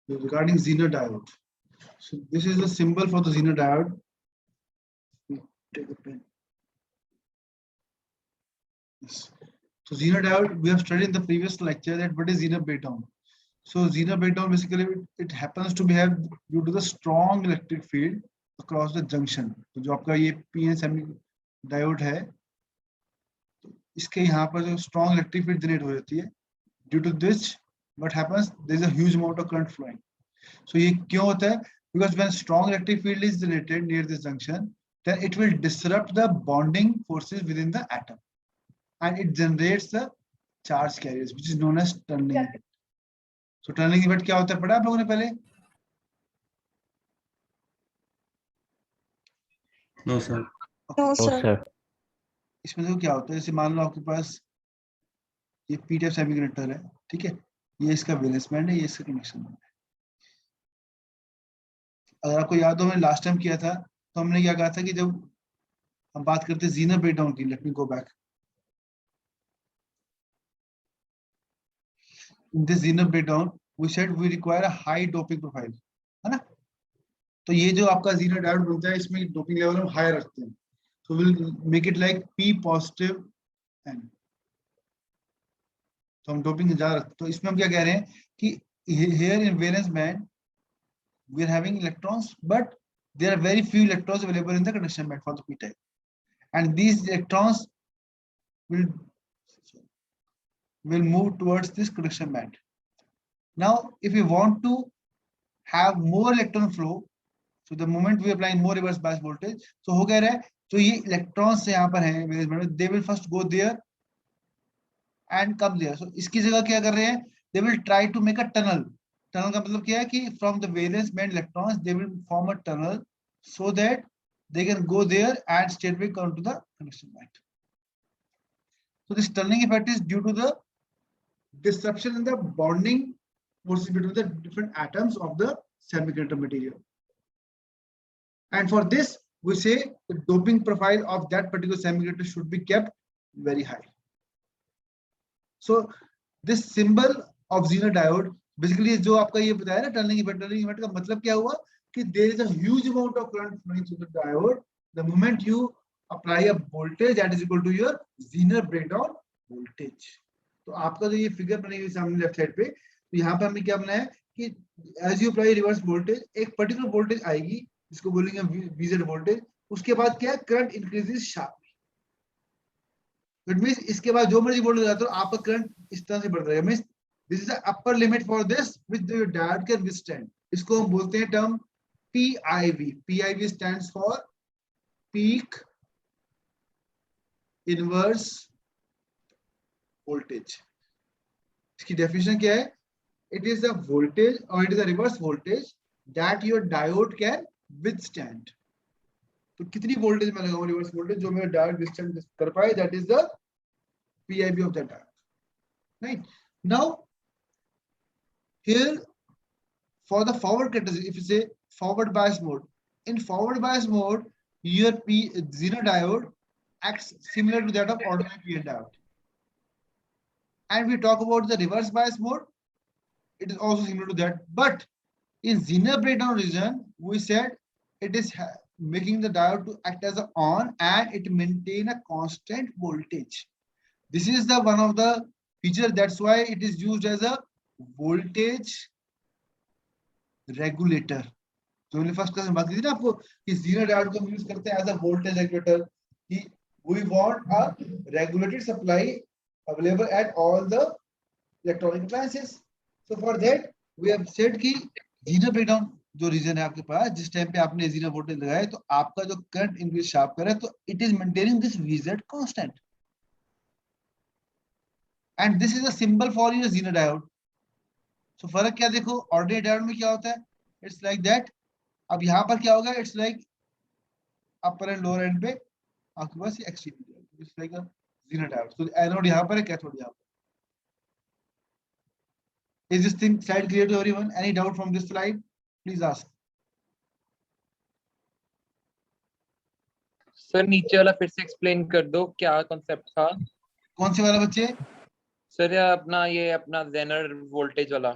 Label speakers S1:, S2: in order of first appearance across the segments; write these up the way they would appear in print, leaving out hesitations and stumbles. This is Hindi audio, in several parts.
S1: regarding Zener diode. So this is the symbol for the Zener diode. Take a pen. Yes. So Zener diode, we have studied in the previous lecture that what is Zener breakdown. So Zener breakdown basically it happens to be have due to the strong electric field across the junction. तो जो आपका ये PN semi diode है, इसके यहाँ पर जो strong electric field generate हो जाती है. Due to this, what happens? There is a huge amount of current flowing. So ये क्यों होता है? Because when strong electric field is generated near this junction, then it will disrupt the bonding forces within the atom, and it generates the charge carriers, which is known as tunneling effect. So tunneling effect क्या होता है? पढ़ा आप लोगों ने पहले?
S2: No sir.
S3: No,
S4: No,
S3: sir.
S4: sir.
S1: इसमें देखो क्या होता है, जैसे मान लो आपके पास ये पी टाइप सेमीकंडक्टर है, ठीक है, ये इसका वैलेंस बैंड है, ये इसका कंडक्शन बैंड है. अगर आपको याद हो, मैंने लास्ट टाइम किया था, तो हमने क्या कहा था कि जब हम बात करते हैं Zener breakdown की, let me go back. In this Zener breakdown, we said we require a high doping profile, है ना? तो ये जो आपका Zener diode बनता है, इसमें डोपिंग लेवल हम हाई रखते हैं. So we'll make it like P positive N. तो हम डोपिंग ज्यादा रखते हैं. तो इसमें हम क्या कह रहे हैं कि here in valence band we are having electrons, but there are very few electrons available in the conduction band for the p type, and these electrons will move towards this conduction band. Now if we want to have more electron flow, so the moment we apply more reverse bias voltage, so हो क्या रहा है, तो ये electrons यहाँ पर हैं valence band में, they will first go there and come there. So इसकी जगह क्या कर रहे हैं, they will try to make a tunnel. Tunnel का मतलब क्या है कि from the valence band electrons they will form a tunnel so that they can go there and straightway come to the conduction band. So this tunneling effect is due to the disruption in the bonding forces between the different atoms of the semiconductor material. And for this, we say the doping profile of that particular semiconductor should be kept very high. So this symbol of Zener diode basically जो आपका ये बताया ना tunneling effect का मतलब क्या हुआ कि there is a huge amount of current flowing through the diode the moment you apply a voltage that is equal to your Zener breakdown voltage. तो आपका जो ये फिगर बनी हुई सामने लेफ्ट साइड पे, तो यहाँ पे हमें क्या बनाया है कि as you apply reverse voltage, एक पर्टिकुलर वोल्टेज आएगी जिसको बोलेंगे VZ वोल्टेज, उसके बाद क्या current increases sharply. It means इसके बाद जो मर्जी वोल्टेज आता है आपका करंट इस तरह से बढ़ रहा है. Means this is the upper limit for this which the diode can withstand. इसको हम बोलते हैं term PIV. PIV stands for peak inverse voltage. इसकी डेफिनेशन क्या है? It is the voltage or it is a reverse voltage that your diode can withstand. तो कितनी वोल्टेज में लगाऊं रिवर्स वोल्टेज जो मेरा डायोड विथस्टैंड कर पाए, that is the PIV of that diode. Right? Now here for the forward characteristic, if you say forward bias mode, in forward bias mode your Zener diode acts similar to that of ordinary PN diode. And we talk about the reverse bias mode, it is also similar to that, but in Zener breakdown region we said it is making the diode to act as a on and it maintain a constant voltage. This is the one of the feature, that's why it is used as a voltage regulator. तो हमने फर्स्ट क्लास में बात की थी ना आपको कि Zener diode को हम यूज करते हैं एज अ वोल्टेज रेगुलेटर कि we want a regulated supply available at all the electronic appliances. So for that we have said कि Zener breakdown जो रीजन है आपके पास, जिस टाइम पे आपने Zener वोल्टेज लगाया तो आपका जो करंट इंक्रीज शार्प कर रहा है, तो it is maintaining this VZ constant. And this is a symbol for your Zener diode. So फर्क क्या देखो, ऑर्डिनरी डायोड में क्या होता है, इट्स लाइक दैट. अब यहाँ पर क्या होगा, it's like upper and lower and पे आपके पास ये extreme, it's like a Zener diode. So anode यहाँ पर है, कैथोड यहाँ पर. Is this thing slide clear to everyone? Any doubt from this slide? Please ask.
S5: Sir नीचे वाला फिर से एक्सप्लेन कर दो, क्या कॉन्सेप्ट था?
S1: कौन से वाला बच्चे?
S5: सर अपना ये अपना Zener वोल्टेज वाला.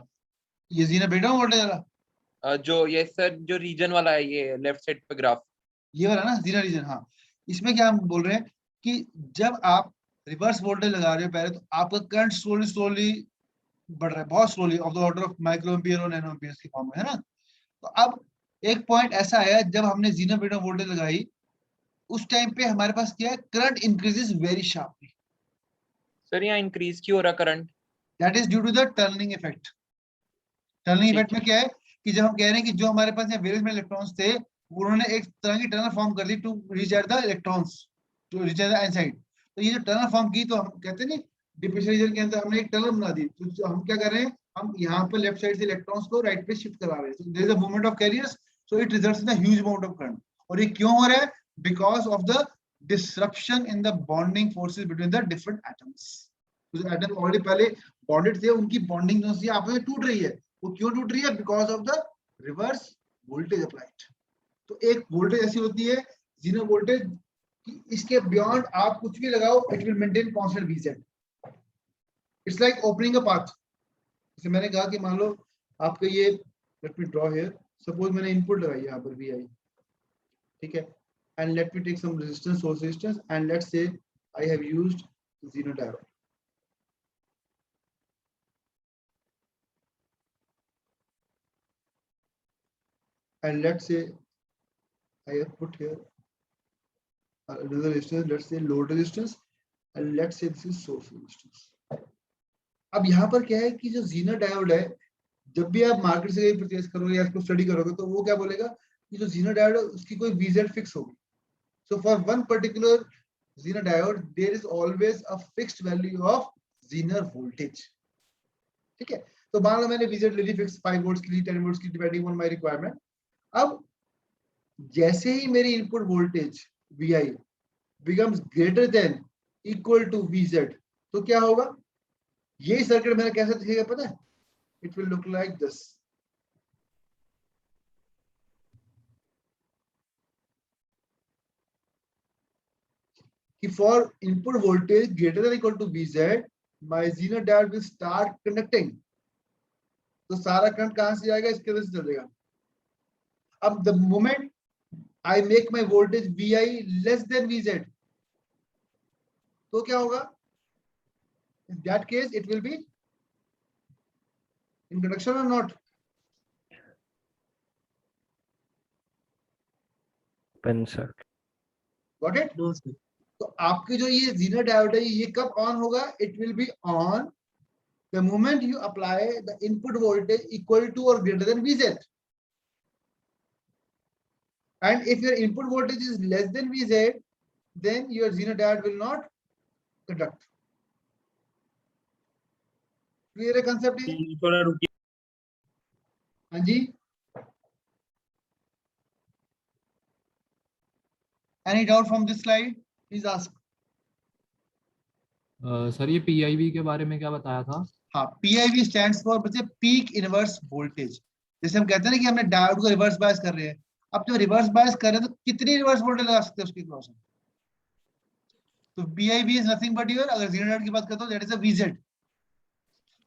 S1: ये जीना ब्रेकडाउन वोल्टेज वाला,
S5: जो ये सर जो रीजन वाला है, ये लेफ्ट साइड पे ग्राफ।
S1: ये वाला ना जीना रीजन। हाँ, इसमें क्या हम बोल रहे हैं कि जब आप रिवर्स वोल्टेज लगा रहे हो पहले, तो आपका करंट स्लोली स्लोली बढ़ रहा है, बहुत slowly, of the order of micro ampere और नैनो एम्पियर की फॉर्म में, है ना। तो अब एक पॉइंट ऐसा आया जब हमने जीरो ब्रेकडाउन वोल्टेज लगाई, उस टाइम पे हमारे पास क्या है, current increases very sharply.
S5: Sir यहाँ इंक्रीज क्यों हो रहा current?
S1: That is due to the turning effect. Turning effect में क्या है कि जब हम कह रहे हैं कि जो हमारे पास यहाँ वेरियस में इलेक्ट्रॉन्स थे, उन्होंने एक तरह की टनल फॉर्म कर दी to reach at the electrons, to reach at the inside. तो ये जो टनल फॉर्म की, तो हम कहते हैं ना डिप्रेशन रीजन के अंदर हमने एक टनल बना दी, तो हम क्या कर रहे हैं, हम यहाँ पर लेफ्ट साइड से इलेक्ट्रॉन्स को राइट पे शिफ्ट करा रहे हैं, so there is a movement of carriers, so it results in a huge amount of current. और ये क्यों हो रहा है? Because of the disruption in the bonding forces between the different atoms. तो जो एटम ऑलरेडी पहले बॉन्डेड थे, उनकी बॉन्डिंग जो सी आपस में टूट रही है, वो क्यों टूट रही है? Because of the reverse voltage applied. तो एक वोल्टेज ऐसी होती है जीरो वोल्टेज कि इसके बियॉन्ड आप कुछ भी लगाओ, it will maintain constant VZ. It's like opening a path. जैसे मैंने कहा कि मान लो आपका ये, let me draw here, suppose मैंने इनपुट लगाई यहाँ पर वी आई, ठीक है, and let me take some resistance, source resistance, and let's say I have used zero diode. And let's say I have put here another resistance, let's say load resistance, and let's say this is source resistance. अब यहाँ पर क्या है कि जो जीनर डायोड है, जब भी आप मार्केट से परचेज करोगे या इसको स्टडी करोगे, तो वो क्या बोलेगा कि जो जीनर डायोड है उसकी कोई वीजेड फिक्स होगी। So for one particular zener diode there is always a fixed value of zener voltage, ठीक है। तो मान लो मैंने वीजेड ले ली फिक्स 5 वोल्ट्स की, 10 वोल्ट्स की, डिपेंडिंग ऑन माय रिक्वायरमेंट। अब जैसे ही मेरी input voltage Vi becomes greater than equal to Vz, तो क्या होगा? ये सर्किट मैंने कैसे दिखेगा पता है? It will look like this. कि for input voltage greater than equal to Vz, my zener diode will start conducting. तो सारा करंट कहां से आएगा? इसके वजह से चलेगा। अब the moment I make my voltage Vi less than Vz, तो क्या होगा? In that case, it will be in conduction or not?
S2: Open circuit.
S1: Got it? तो आपके जो ये जीनर डायोड है, ये कब ऑन होगा? It will be on the moment you apply the input voltage equal to और greater than Vz, and if your input voltage is less than Vz, then your zener diode will not conduct. Clear है कंसेप्ट?
S5: थोड़ा रुकिए।
S1: हाँ जी, any doubt from this slide? Please ask.
S3: Sir ये PIV के बारे में क्या बताया था?
S1: हाँ, PIV stands for बच्चे पीक इनवर्स वोल्टेज। जैसे हम कहते हैं ना कि हमने डायोड को रिवर्स बायस कर रहे हैं, अब जब रिवर्स बायस कर रहे हैं तो कितनी रिवर्स वोल्टेज लगा सकते हैं उसके क्रॉस में? तो PIV is nothing but your, अगर जीरो डायोड की बात करते हो दैट इज अ Vz,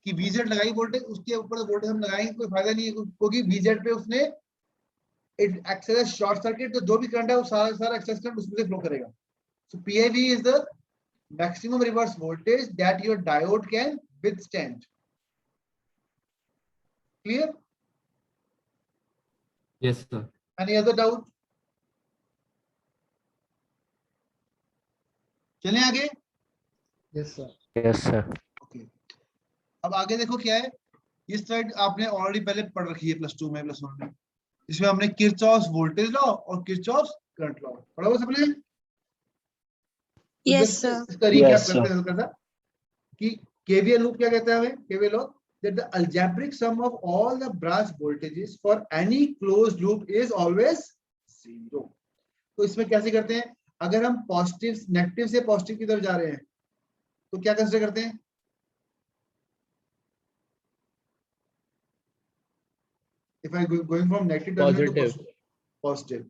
S1: कि Vz लगाई वोल्टेज, उसके ऊपर वोल्टेज हम लगाएंगे कोई फायदा नहीं है, क्योंकि Vz पे उसने it acts as short circuit, तो जो भी करंट है वो सारा एक्सेस करंट उसमें से फ्लो करेगा। सो PIV is the maximum reverse voltage that your diode can withstand. Clear?
S3: Yes sir.
S1: Any other doubt? चलें आगे?
S2: Yes sir. Yes sir.
S1: Okay. अब आगे देखो क्या है, ये स्लाइड आपने ऑलरेडी पहले पढ़ रखी है +2 में, +1 में, इसमें हमने किरचॉफ्स वोल्टेज लॉ और किरचॉफ्स करंट लॉ पढ़ा हुआ सबने?
S4: Yes sir.
S1: इसका रिकैप
S2: Yes,
S1: करते हैं हल्का सा कि केवीएल लूप क्या कहता है हमें? KVL law that the algebraic sum of all the branch voltages for any closed loop is always 0. तो इसमें कैसे करते हैं? अगर हम पॉजिटिव नेगेटिव से पॉजिटिव की तरफ जा रहे हैं तो क्या कंसीडर करते हैं? If I going from negative terminal to positive,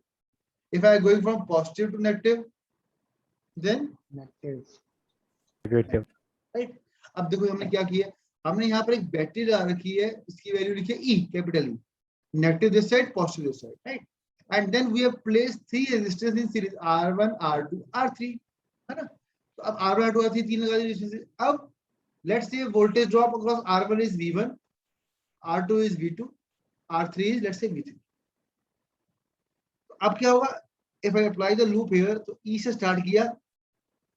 S1: if I going from positive to negative, then
S2: Negative.
S1: right? अब देखो हमने क्या किया, हमने यहाँ पर एक बैटरी लगा रखी है, इसकी वैल्यू लिखी है E, capital E, negative this side, positive this side, right. And then we have placed 3 resistance in series R1 R2 R3, है ना। तो अब R1 R2 R3 तीन लगा दी रेजिस्टेंस। अब let's say voltage drop across R1 is V1, R2 is V2, R3 is let's say V3. तो अब क्या होगा, if I apply the loop here, तो E से स्टार्ट किया,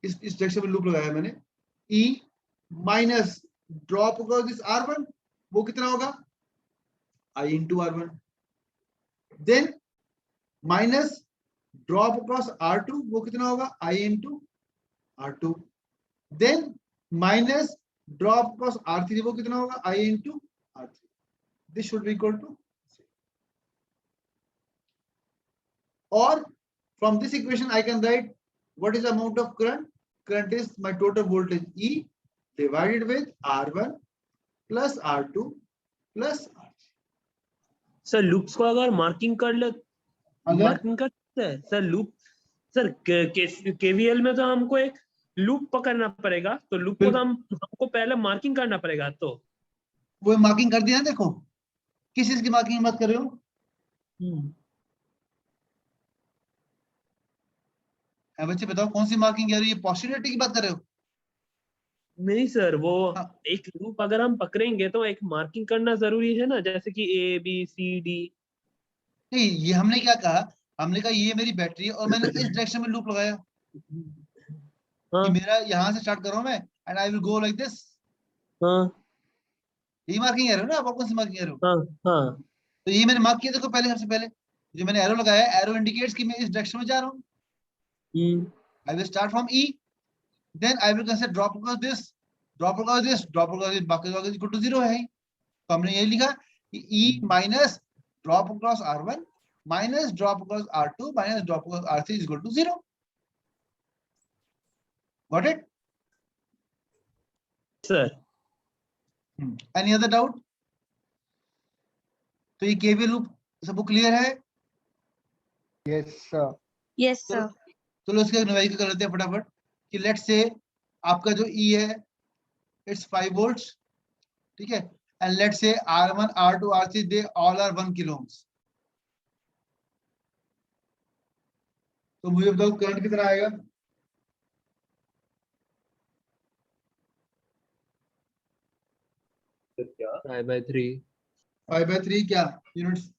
S1: इस डायरेक्शन में लूप लगाया मैंने, E minus drop across this R1, वो कितना होगा, I into R1, then minus drop across R2, वो कितना होगा, I into R2, then minus drop across R3, वो कितना होगा, I into R3. This should be equal to, or from this equation I can write what is the amount of current. Current is my total voltage E divided with R1 plus R2 plus R3.
S4: Sir loops को अगर मार्किंग कर ले,
S1: अगर
S4: मार्किंग कर सकते हैं सर लूप। सर केवीएल में तो हमको एक लूप पकड़ना पड़ेगा, तो लूप को तो हमको पहले मार्किंग करना पड़ेगा। तो
S1: वो मार्किंग कर दिया, देखो किस चीज की मार्किंग मत कर रहे हो, बच्चे बताओ कौन सी मार्किंग कर रही है, पॉसिबिलिटी की बात कर रहे हो?
S4: नहीं सर, वो
S1: हाँ।
S4: एक लूप अगर हम पकड़ेंगे तो एक मार्किंग करना जरूरी है ना, जैसे कि A B C D।
S1: नहीं, ये हमने क्या कहा, हमने कहा ये मेरी बैटरी है और मैंने इस डायरेक्शन में लूप लगाया
S4: हाँ
S1: कि मेरा यहां से स्टार्ट कर रहा हूं मैं, and I will go like this.
S4: हाँ
S1: यही मार्किंग कर रहे हो ना आप, कौन सी मार्किंग कर रहे हो?
S4: हाँ हाँ।
S1: तो ये मैंने मार्क किया, देखो पहले, सबसे पहले जो मैंने एरो लगाया, एरो इंडिकेट्स कि मैं इस डायरेक्शन में जा रहा हूँ। I will start from E, then I will consider drop across this, drop across this, drop across this, बाकी is equal to 0 है। तो हमने ये लिखा कि E minus drop across R1 minus drop across R2 minus drop across R3 is equal to 0. Got it?
S4: Sir
S1: Any other doubt? तो ये KVL लूप सबको क्लियर है?
S2: Yes, sir.
S6: Yes, sir.
S1: चलो इसका न्यूमेरिकल कर लेते हैं फटाफट कि लेट्स से आपका जो E है इट्स 5 वोल्ट्स, ठीक है, एंड लेट्स से R1 R2 R3 they all are 1 kilo ohms. तो मुझे बताओ करंट कितना आएगा?
S3: क्या 5/3
S1: 5/3 क्या units?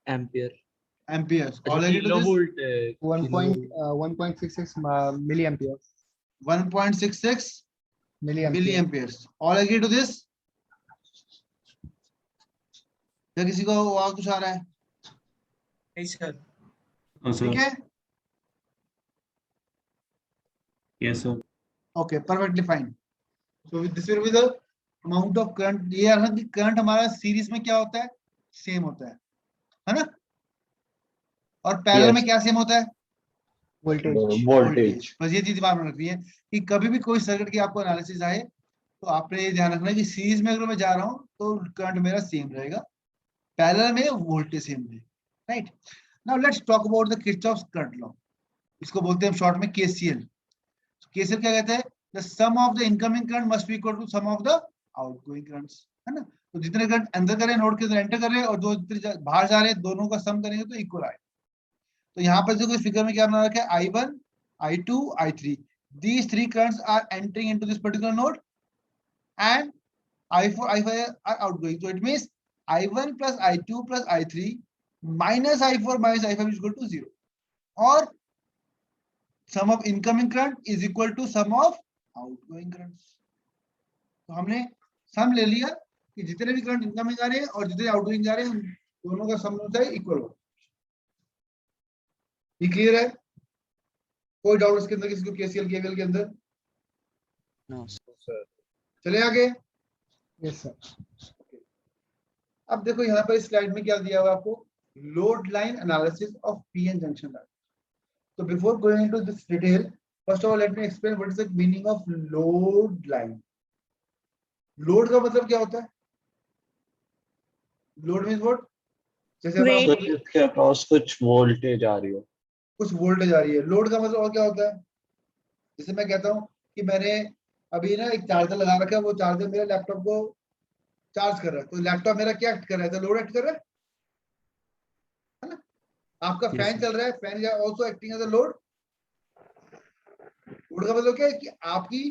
S3: Ampere.
S1: Amperes. All agree to this?
S3: Kilovolt
S2: 1.66 milliamperes.
S1: 1.66
S2: Milliamperes.
S1: milliamperes. All agree to this? क्या किसी को और कुछ आ रहा है?
S4: नहीं सर।
S1: ठीक है?
S3: Yes sir.
S1: Okay, perfectly fine. So this will be the amount of current. ये है कि करंट हमारा सीरीज में क्या होता है, सेम होता है ना? और पैरेलल में क्या सेम होता है?
S2: Voltage.
S1: बस ये चीज दिमाग में रखनी है कि कभी भी कोई सर्किट की आपको एनालिसिस आए तो आपने ये ध्यान रखना है कि सीरीज में अगर मैं जा रहा हूं तो करंट मेरा सेम रहेगा, पैरेलल में वोल्टेज सेम रहेगा, right. Now let's talk about the Kirchhoff's current law. इसको बोलते हैं हम शॉर्ट में केसीएल। केसीएल क्या कहते हैं? The sum of the incoming current must be equal to sum of the outgoing currents, है ना। तो जितने करंट अंदर कर रहे हैं नोड के अंदर एंटर कर रहे हैं और जो बाहर जा रहे हैं दोनों का सम करेंगे तो इक्वल आएगा। तो यहाँ पर जो फिगर में क्या बना रखा है, I1, I2, I3, these three currents are entering into this particular node and I4, I5 are outgoing. So it means I1 plus I2 plus I3 minus I4 minus I5 is equal to 0, or sum of incoming current is equal to sum of outgoing currents. तो हमने सम ले लिया कि जितने भी करंट इनकमिंग आ रहे हैं और जितने आउटगोइंग जा रहे हैं दोनों का सम होता है इक्वल हो। ये क्लियर है? कोई डाउट इसके अंदर किसी को केसीएल केवीएल के अंदर?
S2: No,
S3: sir.
S1: चले आगे।
S2: Yes, sir.
S1: अब देखो यहाँ पर स्लाइड में क्या दिया हुआ आपको, load line analysis of PN junction diagram. तो before going into this detail, first of all let me explain what is the meaning of load line. Load का मतलब क्या होता है? Load means what? जैसे अब
S6: Weight.
S1: आपको
S7: इसके अक्रॉस कुछ वोल्टेज आ रही हो।
S1: कुछ वोल्टेज आ रही है, लोड का मतलब और क्या होता है? जैसे मैं कहता हूँ कि मैंने अभी ना एक चार्जर लगा रखा है, वो चार्जर मेरे लैपटॉप को चार्ज कर रहा है, तो लैपटॉप मेरा क्या एक्ट कर रहा है, लोड एक्ट कर रहा है ना। आपका
S3: Yes,
S1: फैन
S3: sir.
S1: चल रहा है, fan is also acting as a load. Load का मतलब क्या है कि आपकी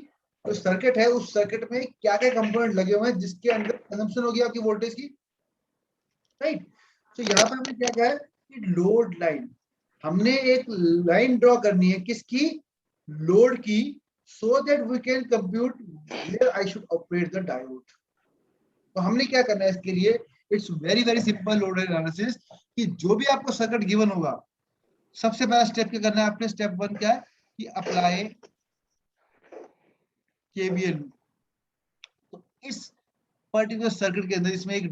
S1: जो सर्किट है, उस सर्किट में क्या क्या कंपोनेंट लगे हुए हैं जिसके अंदर कंजम्पशन होगी आपकी वोल्टेज की, राइट। तो यहाँ पर हमने क्या कहा है कि लोड लाइन, हमने एक लाइन ड्रॉ करनी है किसकी, लोड की, so that we can compute where I should operate the diode। तो हमने क्या करना है इसके लिए, it's very very simple load analysis, कि जो भी आपको सर्किट गिवन होगा, सबसे पहला स्टेप क्या करना है आपने, स्टेप 1 क्या है कि अप्लाई केवीएल। तो इस पर्टिकुलर सर्किट के अंदर इसमें एक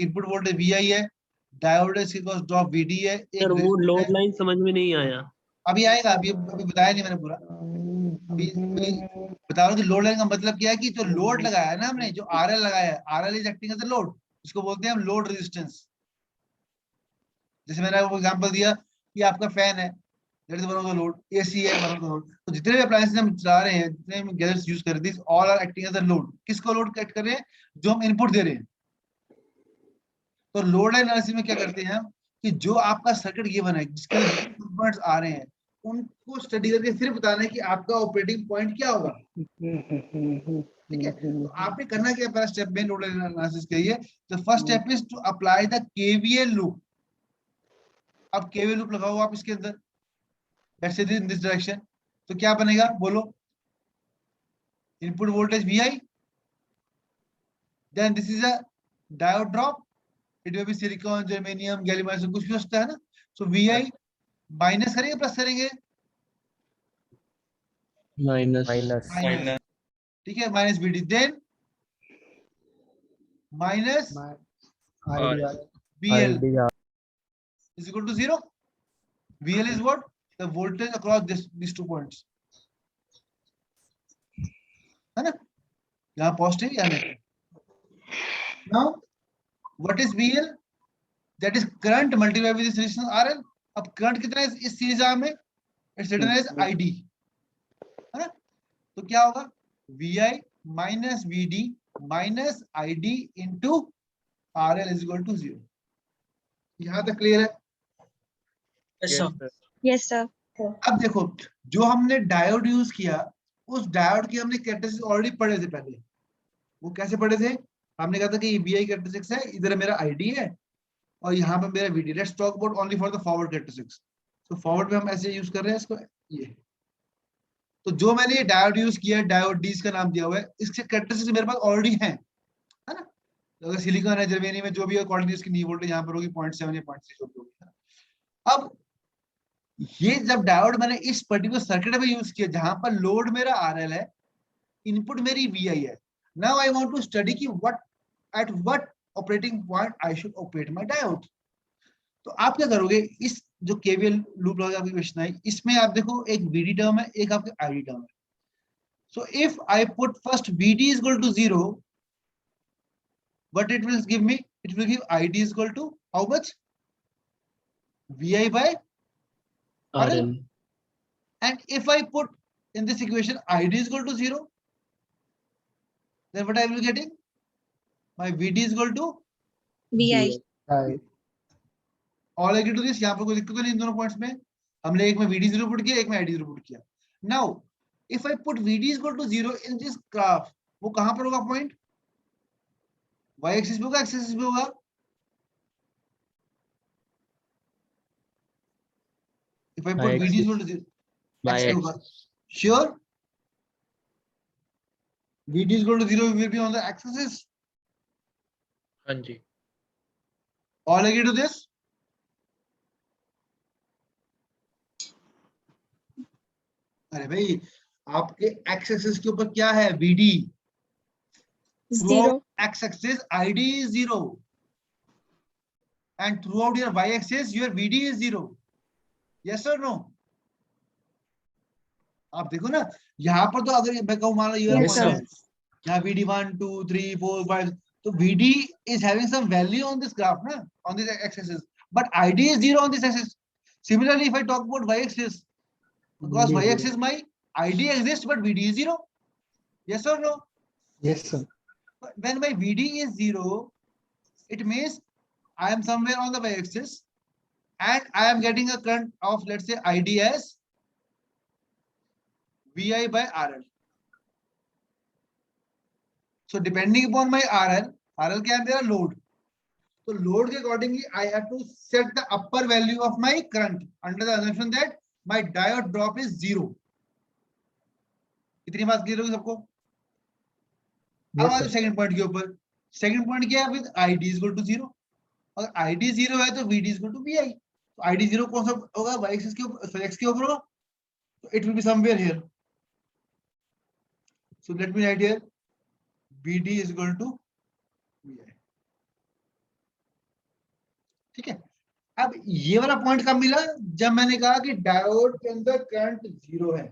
S1: इनपुट वोल्टेज वी है, डायोड है, इसके पास ड्रॉप वीडी है, एक
S4: सर वो
S1: resistor
S4: लोड
S1: है।
S4: लाइन समझ में नहीं आया।
S1: अभी आएगा, अभी बताया नहीं मैंने पूरा, अभी बता रहा हूँ कि लोड लाइन का मतलब क्या है कि जो लोड लगाया है ना हमने, जो आरएल लगाया है, RL is acting as a load, इसको बोलते हैं हम लोड रेजिस्टेंस। जैसे मैंने आपको एग्जांपल दिया कि आपका फैन है, that is one of the load, AC है वन ऑफ द लोड। तो जितने भी अप्लायंसेस हम चला रहे हैं, जितने हम गैजेट्स यूज कर रहे हैं, all are acting as a load. किसको लोड कट कर रहे हैं, जो हम इनपुट दे रहे हैं। तो लोड लाइन एनालिसिस में क्या करते हैं हम कि जो आपका सर्किट गिवन है, जिसके अंदर कंपोनेंट्स आ रहे हैं, उनको स्टडी करके फिर बताना है कि आपका ऑपरेटिंग पॉइंट क्या होगा, ठीक है। तो आपने करना क्या, पहला स्टेप में लोड लाइन एनालिसिस के लिए, the first step is to apply the KVL loop. अब केवीएल लूप लगाओ आप इसके अंदर, let's say in this direction, तो क्या बनेगा बोलो, input voltage vi, then this is a diode drop, it may be silicon, germanium, gallium arsenide, कुछ भी होता है ना। सो vi माइनस करेंगे प्लस करेंगे,
S3: Minus.
S1: माइनस, ठीक है, minus VD, then minus VL is equal to 0। VL is what? The voltage across these 2 points, है ना, यहाँ पॉजिटिव या negative. Now what is VL? That is current multiplied with this resistance RL। अब करंट कितना है इस सीरीज आर्म में, इट्स रिटन एज ID, है ना। तो क्या होगा, VI minus VD minus ID into RL is equal to 0। यहाँ तक क्लियर है?
S6: Yes, sir.
S1: अब देखो, जो हमने डायोड यूज किया, उस डायोड की हमने कैरेक्टरिस्टिक्स ऑलरेडी पढ़े थे पहले। वो कैसे पढ़े थे, हमने कहा था कि VI कैरेक्टरिस्टिक्स है, इधर मेरा ID है और यहाँ पे मेरा VD। Let's talk about only for the forward characteristics. तो फॉरवर्ड में हम ऐसे यूज कर रहे हैं इसको, ये। तो जो मैंने ये डायोड यूज किया है, डायोड डी का नाम दिया हुआ है, इसके कैरेक्टरिस्टिक्स मेरे पास ऑलरेडी हैं, है ना। तो अगर सिलिकॉन है, जर्मेनियम में, जो भी क्वांटिटी उसकी नी वोल्टेज यहाँ पर होगी 0.7 या 0.6 जो भी होगी। अब ये जब डायोड मैंने इस पर्टिकुलर सर्किट में यूज किया, जहां पर लोड मेरा RL है, इनपुट मेरी VI है। Now I want to study कि at what operating point I should operate my diode. तो आप क्या करोगे, इस जो केवीएल लूप लगा आपकी क्वेश्चन है, इसमें आप देखो एक VD टर्म है, एक आपके ID टर्म है। So if I put first VD is equal to 0, what it will give me, it will give ID is equal to how much, VI by RL। And if I put in this equation ID is equal to 0, then what I will be getting, my VD is equal to
S6: VI.
S1: all agree to this। यहाँ पर कोई दिक्कत तो नहीं इन दोनों पॉइंट्स में, हमने एक में VD 0 पुट किया, एक में ID 0 पुट किया। Now if I put VD is equal to 0 in this graph, वो कहां पर होगा पॉइंट, y एक्सिस पे होगा, x एक्सिस पे होगा। If I put VD is equal to 0, x पे होगा, sure, VD is equal to 0 will be on the x axis।
S5: हाँ जी।
S1: all agree to this? अरे भाई, आपके x एक्सिस के ऊपर क्या है, VD,
S6: 0.
S1: x axis ID is 0 and throughout your y axis your VD is 0। yes or no? आप देखो ना, यहाँ पर तो अगर मैं कहूँ मान लो
S6: Yes, sir.
S1: यहाँ VD 1 2 3 4 5, तो VD is having some value on this graph ना, on this x axis, but ID is 0 on this axis। Similarly, if I talk about y axis, because y axis my ID exists but VD is 0। Yes or no?
S2: Yes, sir.
S1: When my VD is 0, it means I am somewhere on the y-axis and I am getting a current of, let's say, ID as VI by RL. So depending upon my RL क्या है मेरा load. So load के accordingly I have to set the upper value of my current under the assumption that my diode drop is 0. इतनी बात क्लियर होगी सबको? अब
S2: Yes,
S1: आ
S2: sir.
S1: सेकंड पॉइंट के ऊपर. सेकंड पॉइंट क्या है? With ID is equal to 0. अगर ID 0 है तो VD is equal to VI. तो ID 0 कौन सा होगा? Y axis के ऊपर, sorry, X के ऊपर होगा. So it will be somewhere here. So let me write here VD is equal to VI. ठीक है. अब ये वाला पॉइंट कब मिला? जब मैंने कहा कि डायोड के अंदर करंट 0 है.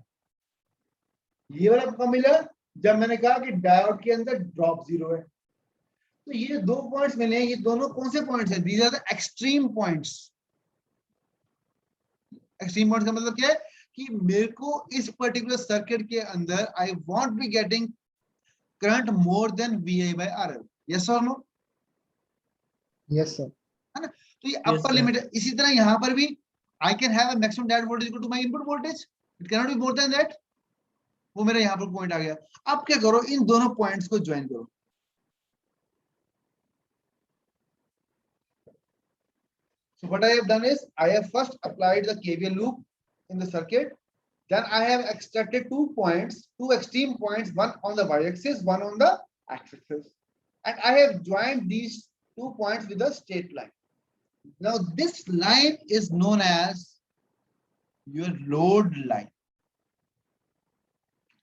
S1: ये वाला कब मिला? जब मैंने कहा कि डायोड के अंदर ड्रॉप 0 है. तो ये दो पॉइंट्स मिले. ये दोनों कौन से पॉइंट्स हैं? These are the extreme points. Extreme points का मतलब क्या है कि मेरे को इस पर्टिकुलर सर्किट के अंदर I want be getting current more than VI by RL. Yes और नो?
S2: Yes, sir.
S1: है ना? तो ये
S4: Yes,
S1: अपर
S4: sir.
S1: लिमिट है. इसी तरह यहाँ पर भी I can have a maximum diode voltage equal to my input voltage. It can not be more than that. वो मेरा यहाँ पर पॉइंट आ गया. अब क्या करो? इन दोनों पॉइंट्स को ज्वाइन करो. So what I have done is I have first applied the KVL loop in the circuit. Then I have extracted 2 points, 2 extreme points, one on the y-axis, one on the x-axis, and I have joined these 2 points with a straight line. Now this line is known as your load line.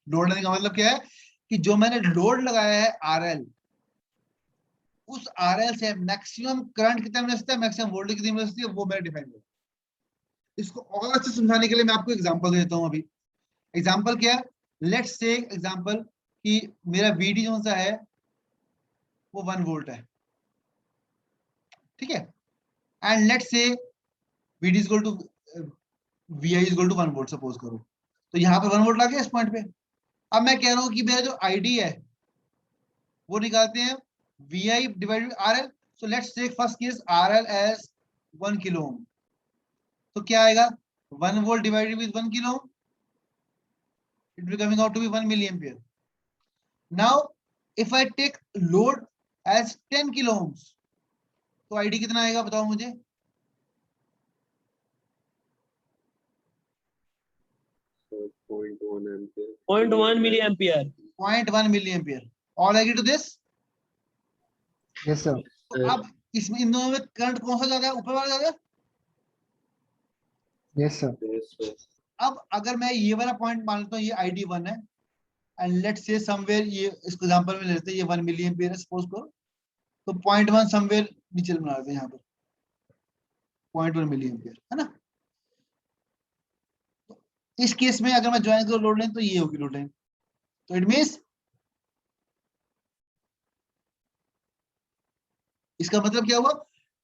S1: Load line का मतलब क्या है कि जो मैंने लोड लगाया है RL, उस RL से मैक्सिमम करंट कितना मिल सकता है, मैक्सिमम वोल्टेज कितनी मिल सकती है, वो मैंने डिफाइन किया. इसको और अच्छे समझाने के लिए मैं आपको एग्जांपल देता हूं. अभी एग्जांपल क्या है? लेट्स से एग्जांपल कि मेरा VD जो सा है वो 1 वोल्ट है. ठीक है. And let's say VD is equal to VI is equal to 1 volt suppose करो. तो यहाँ पर 1 वोल्ट लग गया इस पॉइंट पे. अब मैं कह रहा हूं कि मेरा जो ID है वो निकालते हैं VI divided RL. So let's take first case RL as 1 kilo ohm. तो क्या आएगा? 1 volt divided with 1 kilo ohm, it will be coming out to be 1 milliampere. Now if I take load as 10 kilo ohms, तो ID कितना आएगा बताओ मुझे?
S3: So 0.1 ampere.
S4: 0.1 milliampere.
S1: 0.1 milliampere. All agree to this?
S2: Yes, sir.
S1: तो अब इसमें इन दोनों में करंट कौन सा ज्यादा है? ऊपर वाला ज्यादा है?
S2: Yes, sir.
S3: Yes, sir.
S1: अब अगर मैं ये वाला पॉइंट मान लेता हूँ ये ID1 है एंड लेट्स से समवेयर, ये इसको एग्जांपल में लेते हैं, ये 1 मिलीएम्पियर है सपोज करो. तो 0.1 समवेयर नीचे बना लेते हैं यहाँ पर 0.1 मिलीएम्पियर, है ना. तो इस केस में अगर मैं ज्वाइन करूँ लोड लाइन तो ये होगी लोड लाइन. तो इट मींस इसका मतलब क्या हुआ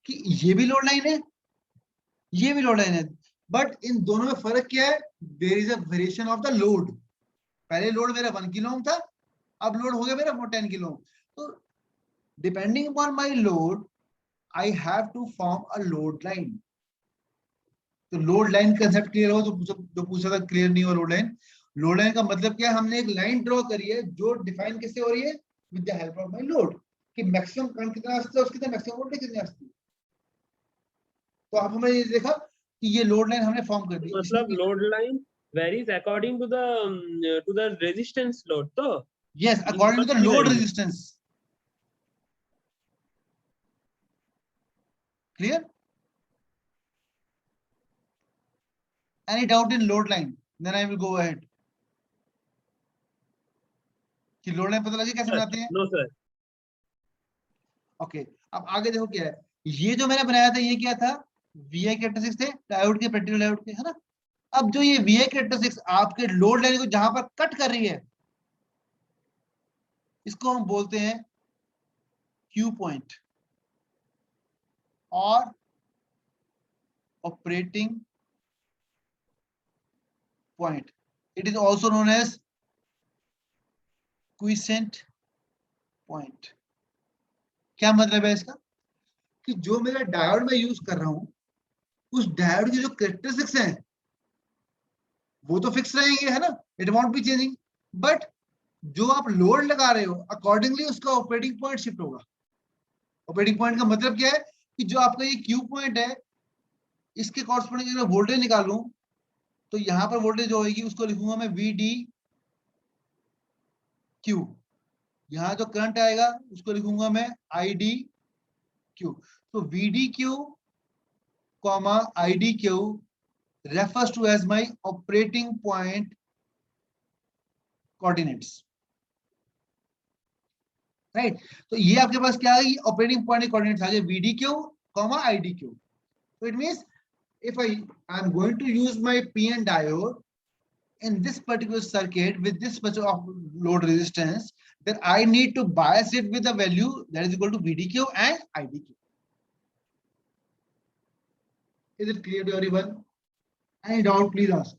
S1: कि ये भी लोड लाइन है, ये भी लोड लाइन है, बट इन दोनों में फर्क क्या है? There is a variation of the load. पहले लोड मेरा 1 किलो ओम था, अब लोड हो गया मेरा 10 किलो ओम. तो depending upon my load I have to form a load line. तो लोड लाइन कंसेप्ट क्लियर हो? तो जो पूछा था क्लियर नहीं हुआ लोड लाइन. लोड लाइन का मतलब क्या है? हमने एक लाइन ड्रॉ करी है जो डिफाइन किससे हो रही है? With the help of my load. कि मैक्सिमम करंट कितना आ सकता है, उसके मैक्सिमम वोल्टेज कितनी आ सकती है. तो अब हमने ये देखा कि ये लोड लाइन हमने फॉर्म कर दी.
S4: मतलब load line varies according to the resistance load. तो
S1: yes, according to the load resistance. Clear? Any doubt in load line? Then I will go ahead. कि लोड लाइन पता लगे कैसे बनाते हैं?
S4: no sir.
S1: ओके. अब आगे देखो क्या है. ये जो मैंने बनाया था ये क्या था? VI कैरेक्टरिस्टिक्स थे डायोड के, प्रैक्टिकल डायोड के, है ना. अब जो ये VI कैरेक्टरिस्टिक्स आपके लोड लाइन को जहां पर कट कर रही है, इसको हम बोलते हैं क्यू पॉइंट और operating point. It is also known as quiescent point. क्या मतलब है इसका कि जो मेरा डायोड मैं यूज कर रहा हूं उस डायोड की जो कैरेक्टरिस्टिक्स हैं वो तो फिक्स रहेंगे, है ना, it won't be changing, but जो आप लोड लगा रहे हो अकॉर्डिंगली उसका ऑपरेटिंग पॉइंट शिफ्ट होगा। ऑपरेटिंग पॉइंट का मतलब क्या है कि जो आपका ये क्यू पॉइंट है इसके कॉरस्पॉन्डिंग अगर वोल्टेज निकालूं तो यहां पर वोल्टेज जो होगी उसको लिखूंगा मैं वी डी क्यू। यहाँ जो करंट आएगा उसको लिखूंगा मैं आई डी क्यू। तो V D Q comma I D Q refers to as my operating point coordinates, right? तो ये आपके पास क्या है, ऑपरेटिंग पॉइंट कोऑर्डिनेट्स आ गए VDQ, IDQ। So it means if I am going to use my PN diode in this particular circuit with this much of load resistance, then I need to bias it with a value that is equal to VDQ and IDQ. Is it clear to everyone? Any doubt please ask.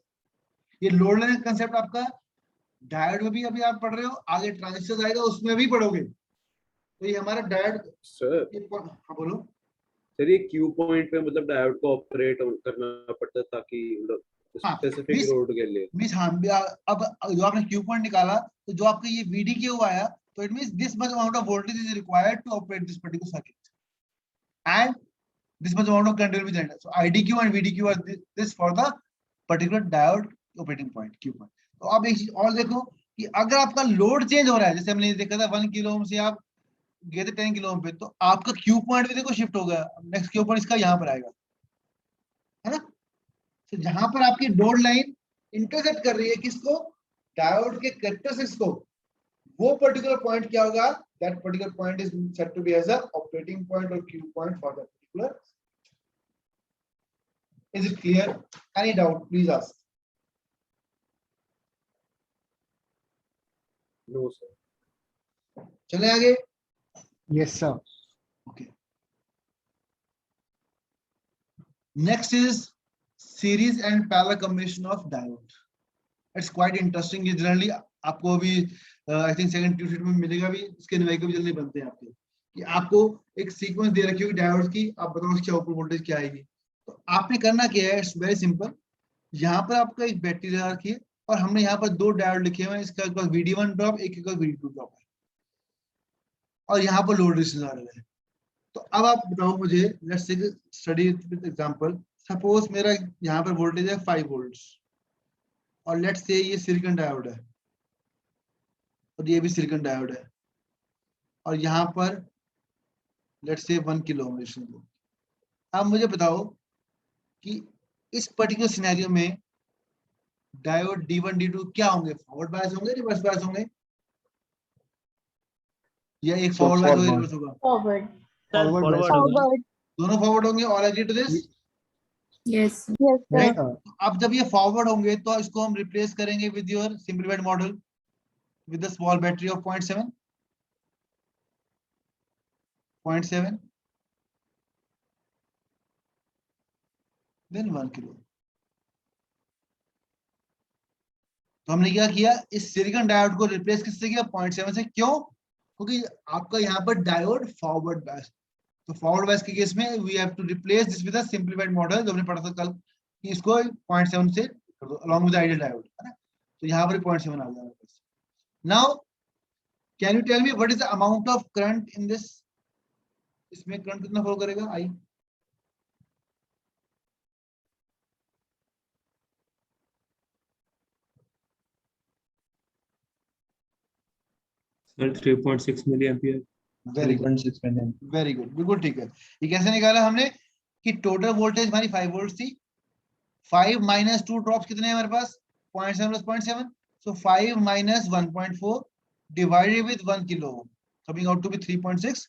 S1: ये लोड लाइन कंसेप्ट आपका डायोड में भी अभी आप पढ़ रहे हो, आगे ट्रांजिस्टर आएगा उसमें भी पढ़ोगे। तो ये हमारा डायोड
S3: सर
S1: हाँ बोलो
S3: सर, ये क्यू पॉइंट पे मतलब डायोड को ऑपरेट करना पड़ता है ताकि
S1: हाँ,
S3: स्पेसिफिक
S1: मिस
S3: लोड के लिए।
S1: मींस हाँ अब जो आपने क्यू पॉइंट निकाला तो जो आपका ये वीडी क्यू आया तो it means this much amount of voltage is required to operate this particular circuit and this much amount of current will be generated. So IDQ and VDQ are this for the particular diode operating point Q point. तो आप एक चीज और देखो कि अगर आपका लोड चेंज हो रहा है, जैसे हमने देखा था 1 किलो ओम से आप गए थे 10 किलो ओम पे, तो आपका क्यू पॉइंट भी देखो शिफ्ट हो गया, नेक्स्ट क्यू पॉइंट इसका यहाँ पर आएगा, है ना। तो जहां पर आपकी लोड लाइन इंटरसेक्ट कर रही है किसको, डायोड के कैरेक्टरिस्टिक्स को, वो पर्टिकुलर पॉइंट क्या होगा, that particular point is said to be as a operating point और Q point for that particular. Is it clear? Any doubt please ask.
S3: No sir.
S1: चले आगे।
S2: Yes, sir.
S1: Okay. Next is series and parallel combination of diode. It's quite interesting. ये generally आपको अभी I think second ट्यूशन में मिलेगा भी, इसके न्यूमेरिकल भी जल्दी बनते हैं आपके, कि आपको एक सीक्वेंस दे रखी होगी डायोड्स की, आप बताओ इसकी आउटपुट वोल्टेज क्या आएगी। तो आपने करना क्या है, इट्स वेरी सिंपल। यहाँ पर आपका एक बैटरी लगा रखी है और हमने यहाँ पर दो डायोड लिखे हुए हैं, इसका एक पास VD1 ड्रॉप, एक के पास VD2 ड्रॉप है, और यहाँ पर लोड रेजिस्टेंस आ रहा है। तो अब आप बताओ मुझे, let's tech study with example. Suppose मेरा यहाँ पर वोल्टेज है 5 वोल्ट्स और लेट्स से ये सिलिकॉन डायोड है और ये भी सिलिकॉन डायोड है और यहाँ पर let's say 1 kilo ohm resistance. अब मुझे बताओ कि इस पर्टिकुलर सिनेरियो में डायोड D1 D2 क्या होंगे, फॉरवर्ड बायस होंगे, रिवर्स बायस होंगे, या एक फॉरवर्ड बायस होगा रिवर्स होगा?
S6: Forward.
S4: Sir
S2: Forward
S4: forward
S2: bias.
S4: होगा।
S6: Forward.
S1: दोनों फॉरवर्ड होंगे। All agree to this?
S6: Yes. Yes, sir.
S2: Yes, sir.
S1: अब जब ये फॉरवर्ड होंगे तो इसको हम रिप्लेस करेंगे with your simplified model with the small battery of 0.7 then 1 kilo. तो हमने क्या किया, इस सिलिकॉन डायोड को रिप्लेस किससे किया, 0.7 से। क्यों? क्योंकि आपका यहाँ पर डायोड फॉरवर्ड बायस, तो फॉरवर्ड बायस के केस में we have to replace this with a simplified model, जो हमने पढ़ा था कल कि इसको 0.7 से कर दो अलोंग विद आइडियल डायोड, है ना। तो यहाँ पर 0.7 आ गया। Now can you tell me what is the amount of current in this, इसमें करंट कितना फ्लो करेगा? I
S4: sir 3.6 milli ampere.
S1: Very good,
S7: 3.6 million.
S1: Very good, बिल्कुल ठीक है। ये कैसे निकाला हमने कि टोटल वोल्टेज हमारी 5 वोल्ट थी, 5 माइनस 2 ड्रॉप्स कितने हैं हमारे पास, 0.7 plus 0.7, so 5 minus 1.4 divided with 1 kilo coming out to be 3.6।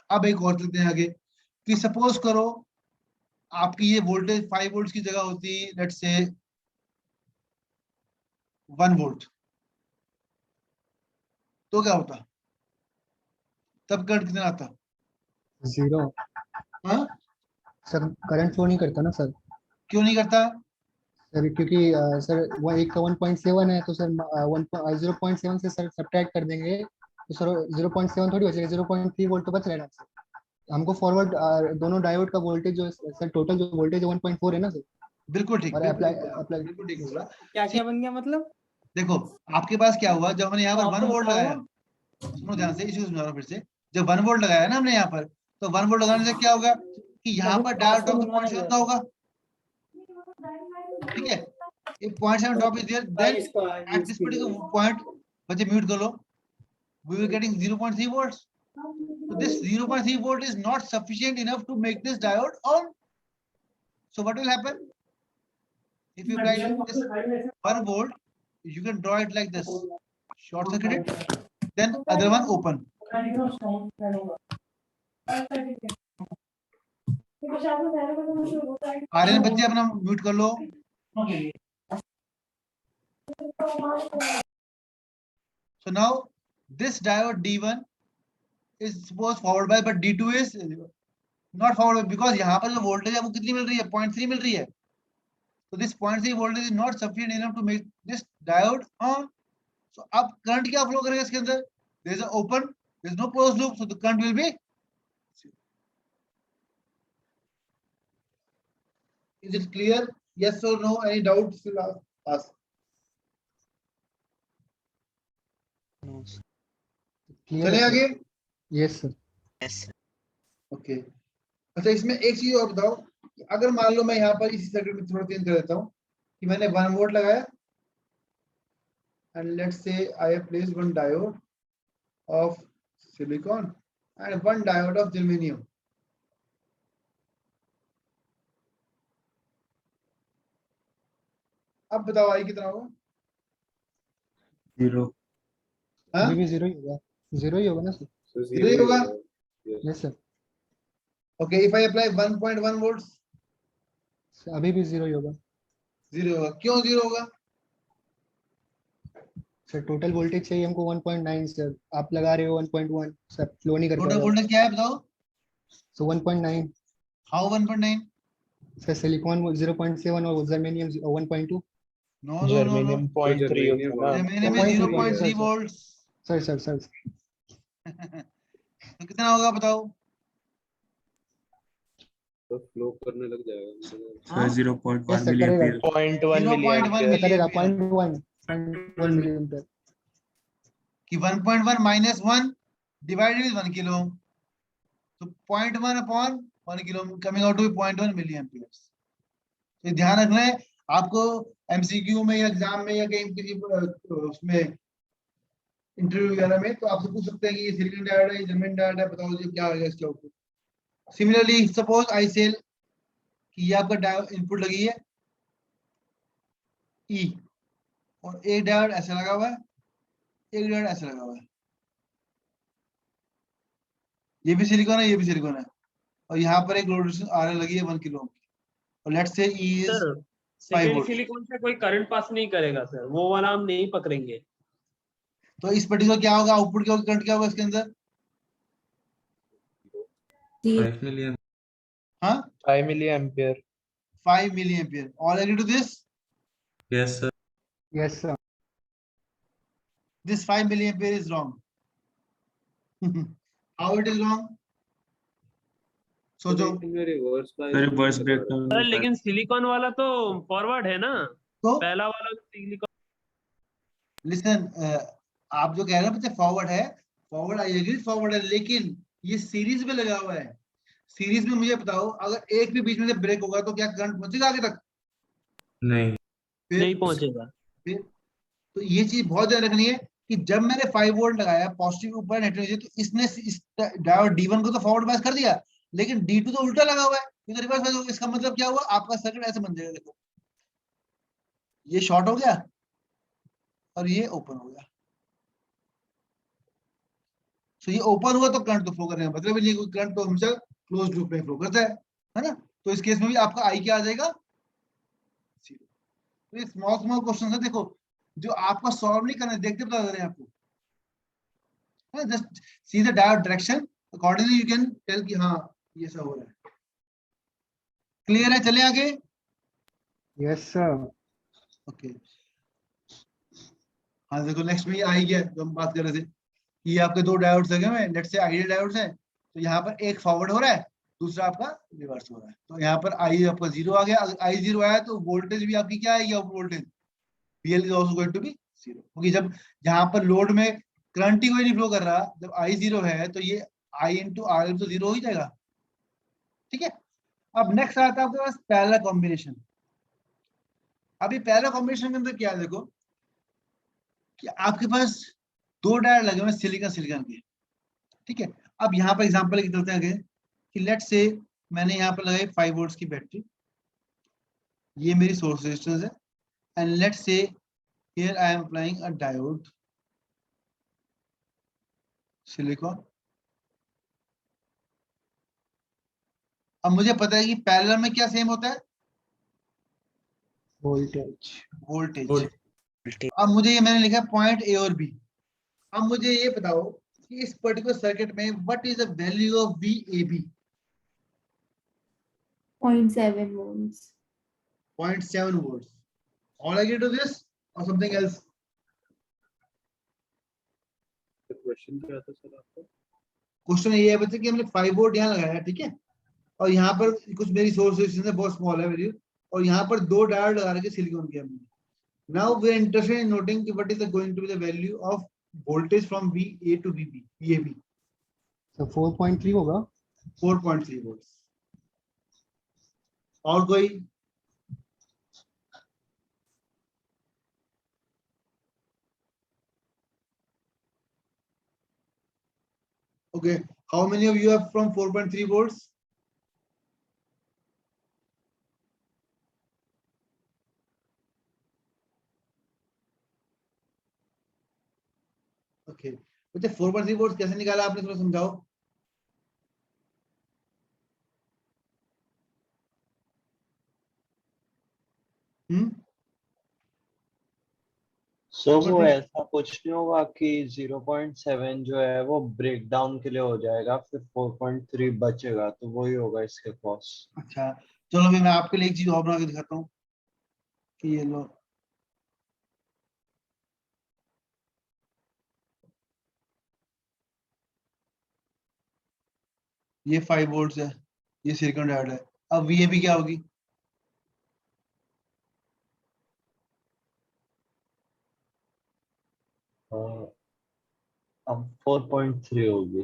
S1: अब एक और चलते हैं आगे कि सपोज करो आपकी ये वोल्टेज 5 वोल्ट की जगह होती लेट्स से 1 वोल्ट, तो क्या होता, तब करंट कितना आता?
S2: 0.
S1: हाँ,
S2: सर करंट फ्लो नहीं करता ना सर।
S1: क्यों नहीं करता?
S2: सर क्योंकि सर वो एक का 1.7 है तो सर 0.7 से सर सब्ट्रैक्ट कर देंगे तो सर 0.7 थोड़ी बचेगा, 0.3 वोल्ट तो बच रहेगा सर। हमको फॉरवर्ड दोनों डायोड का वोल्टेज जो सर टोटल जो वोल्टेज 1.4 है ना सर।
S1: बिल्कुल ठीक,
S2: और
S1: बिल्कुल
S2: apply-
S1: ठीक बोला,
S2: apply-
S1: बिल्कुल ठीक बोला।
S8: क्या क्या बन गया मतलब?
S1: देखो आपके पास क्या हुआ, जब हमने यहाँ पर 1 वोल्ट लगाया,
S8: आपको
S1: सुनो ध्यान से, इश्यू समझा रहा हूं फिर से। जब 1 वोल्ट लगाया ना हमने यहाँ पर, तो 1 वोल्ट लगाने से क्या होगा कि यहाँ पर डायोड ड्रॉप तो 0.7 होगा, ठीक है। If 0.7 drop is there, then at this particular point, बच्चे म्यूट कर लो, we were getting 0.3 volts. So this 0.3 volt is not sufficient enough to make this diode on. So what will happen? If you apply this 1 volt, you can draw it like this, short circuit it, then other one open. Aryan बच्चे अपना म्यूट कर लो। So now this diode D1 is supposed forward bias, but D2 is not forward bias because यहाँ पर जो voltage है वो कितनी मिल रही है, 0.3 मिल रही है। So this 0.3 voltage is not sufficient enough to make this diode on. So अब current क्या flow करेगा इसके अंदर? There is an open, there is no closed loop, so the current will be. Is it clear? Yes or no? Any doubts? Ask. चले आगे।
S2: Yes sir.
S1: ओके, अच्छा इसमें एक चीज और बताओ, अगर मान लो मैं यहाँ पर इसी सर्किट में थोड़ा चेंज कर देता हूँ कि मैंने 1 वोल्ट लगाया and let's say I have placed one diode of silicon and one diode of germanium. अब बताओ आई कितना होगा?
S7: 0
S1: हाँ?
S2: अभी भी जीरो ही होगा, जीरो ही होगा ना सर।
S3: So
S1: Zero ही होगा?
S2: Yes sir.
S1: Okay, if I apply 1.1 volts,
S2: अभी भी जीरो ही होगा
S1: जीरो होगा। क्यों जीरो होगा?
S2: सर। टोटल वोल्टेज चाहिए हमको 1.9 सर, आप लगा रहे हो 1.1 सर, फ्लो नहीं कर
S1: टोटल
S2: पाएगा।
S1: वोल्टेज क्या है बताओ?
S2: सो 1.9
S1: How 1.9?
S2: सर, सिलिकॉन 0.7 और germanium 1.2।
S1: No, no, no, no.
S5: Germanium 0.3 होता है ना।
S1: Germanium में 0.3 volts.
S2: सर सर सर
S1: तो कितना होगा बताओ?
S3: तो फ्लो करने लग जाएगा।
S1: हाँ?
S7: 0.1
S2: यस सर करेगा,
S7: मिलीएम्पियर
S5: 0.1
S1: 0.1
S5: मिलियन
S2: करेगा
S1: milliampere
S2: 0.1 मिलीएम्पियर।
S1: कि 1.1 minus 1 divided with 1 kilo. So 0.1 upon 1 kilo coming out to be 0.1 milliamperes. तो ध्यान रखना है आपको, एमसीक्यू में या एग्जाम में या कहीं किसी उसमें इंटरव्यू वगैरह में, तो आपसे पूछ सकते हैं कि ये सिलिकॉन डायोड है, जर्मेनियम डायोड है, बताओ जी क्या होगा इसके output. Similarly suppose I sell कि ये आपका डायोड इनपुट लगी है ई, और एक डायोड ऐसे लगा हुआ है, एक डायोड ऐसे लगा हुआ है, ये भी सिलिकॉन है, ये भी सिलिकॉन है, और यहाँ पर एक लोड रेजिस्टेंस आर लगी है 1 किलो, और let's say E is
S4: sir
S1: 5
S4: second
S1: volt.
S4: Silicon से कोई करंट पास नहीं करेगा सर, वो वाला हम नहीं पकड़ेंगे।
S1: तो इस पर्टिकुलर क्या होगा, आउटपुट क्या होगा, करंट क्या होगा इसके अंदर?
S7: 5 मिलियन
S1: हाँ,
S5: 5 मिलियम्पियर।
S1: 5 milliampere. All agree to this?
S7: Yes sir
S2: yes sir.
S1: This 5 milliampere is wrong. How it is wrong? सोचो।
S7: रिवर्स ब्रेकडाउन
S4: सर लेकिन सिलिकॉन वाला तो फॉरवर्ड है ना,
S1: तो
S4: पहला वाला सिलिकॉन।
S1: लिसन, आप जो कह रहे हैं बच्चे फॉरवर्ड है, फॉरवर्ड आई एग्री फॉरवर्ड है, लेकिन ये सीरीज में लगा हुआ है। सीरीज में मुझे बताओ, अगर एक भी बीच में से ब्रेक होगा तो क्या करंट पहुंचेगा आगे तक?
S7: नहीं
S1: फिर
S4: नहीं पहुंचेगा।
S1: फिर तो ये चीज बहुत ध्यान रखनी है कि जब मैंने 5 वोल्ट लगाया पॉजिटिव ऊपर नेगेटिव, तो इसने इस डायोड D1 को तो फॉरवर्ड बायस कर दिया, लेकिन D2 तो उल्टा लगा हुआ है, तो रिवर्स बायस होगा। इसका मतलब क्या हुआ, आपका सर्किट ऐसे बन जाएगा, देखो ये शॉर्ट हो गया और ये ओपन हो गया। तो ये ओपन हुआ तो करंट तो फ्लो करने का मतलब ही नहीं, कोई करंट तो हमेशा क्लोज लूप में फ्लो करता है ना। तो इस केस में भी आपका आई क्या आ जाएगा, जीरो। तो ये स्मॉल स्मॉल क्वेश्चन है, देखो जो आपका सॉल्व नहीं करना, देखते बता दे रहे हैं आपको, just see the diode direction, accordingly you can tell कि हाँ ये सब हो रहा है। क्लियर है? चले आगे।
S2: Yes sir.
S1: ओके हाँ देखो नेक्स्ट में ये आ ही गया जो हम बात कर रहे थे। ये आपके दो डायोड्स लगे हुए हैं, लेट्स से आइडियल डायोड्स हैं, तो यहाँ पर एक फॉरवर्ड हो रहा है, दूसरा आपका रिवर्स हो रहा है। तो यहाँ पर आई आपका 0 आ गया, अगर आई 0 आया तो वोल्टेज भी आपकी क्या आएगी, output voltage VL is also going to be 0, क्योंकि जब यहाँ पर लोड में करंट ही कोई नहीं फ्लो कर रहा, जब आई 0 है तो ये I इंटू RL तो 0 हो ही जाएगा। ठीक है, अब नेक्स्ट आता है आपके पास पैरेलल कॉम्बिनेशन। अभी पैरेलल कॉम्बिनेशन के अंदर क्या है, देखो कि आपके पास दो डायोड लगे हुए सिलिकॉन सिलिकॉन के। ठीक है, अब यहाँ पर एग्जांपल की चलते हैं कि लेट्स से मैंने यहाँ पर लगाई 5 वोल्ट्स की बैटरी, ये मेरी सोर्स रेजिस्टेंस है, एंड लेट्स से here I am applying a diode silicon. अब मुझे पता है कि पैरेलल में क्या सेम होता है,
S2: वोल्टेज।
S1: वोल्टेज। अब मुझे ये मैंने लिखा पॉइंट ए और बी। अब मुझे ये बताओ कि इस पर्टिकुलर सर्किट में what is the value of VAB?
S6: 0.7 volts.
S1: 0.7 volts. All I get to this or something else?
S3: Question क्या था सर आपका?
S1: क्वेश्चन ये है बच्चे कि हमने 5 वोल्ट यहाँ लगाया है, ठीक है, और यहाँ पर कुछ मेरी सोर्स रेजिस्टेंस है बहुत स्मॉल है मेरी, और यहाँ पर दो डायोड लगा रखे सिलिकॉन के हमने। Now we are interested in noting कि what is going to be the value of voltage from VA to VAB।
S2: तो 4.3 होगा।
S1: 4.3 वोल्ट्स। और कोई? Okay, how many of you are from 4.3 volts? Okay, बच्चे 4.3 वोल्ट्स कैसे निकाला आपने, थोड़ा समझाओ।
S9: सो वो ऐसा कुछ नहीं होगा कि 0.7 जो है वो ब्रेक डाउन के लिए हो जाएगा, फिर 4.3 बचेगा, तो वही होगा इसके कॉस्ट।
S1: अच्छा चलो मैं आपके लिए एक चीज और बना के दिखाता हूँ कि ये लो, ये 5 वोल्ट्स है, ये सिलिकॉन डायोड है। अब VAB क्या होगी?
S9: अब 4.3 होगी।